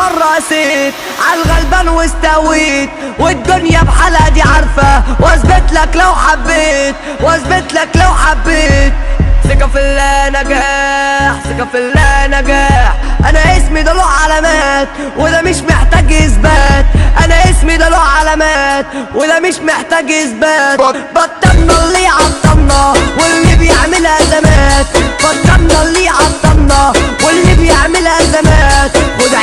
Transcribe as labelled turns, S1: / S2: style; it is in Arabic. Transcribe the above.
S1: مرة قسيت عالغلبان واستويت، والدنيا بحالها دي عارفة، واثبت لك لو حبيت، واثبت لك لو حبيت. ثقة في الله نجاح، ثقة في الله نجاح. انا اسمي ده له علامات وده مش محتاج اثبات، انا اسمي ده له علامات وده مش محتاج اثبات. بطلنا اللي عطلنا واللي بيعمل ازمات، بطلنا اللي عطلنا واللي بيعمل ازمات. خد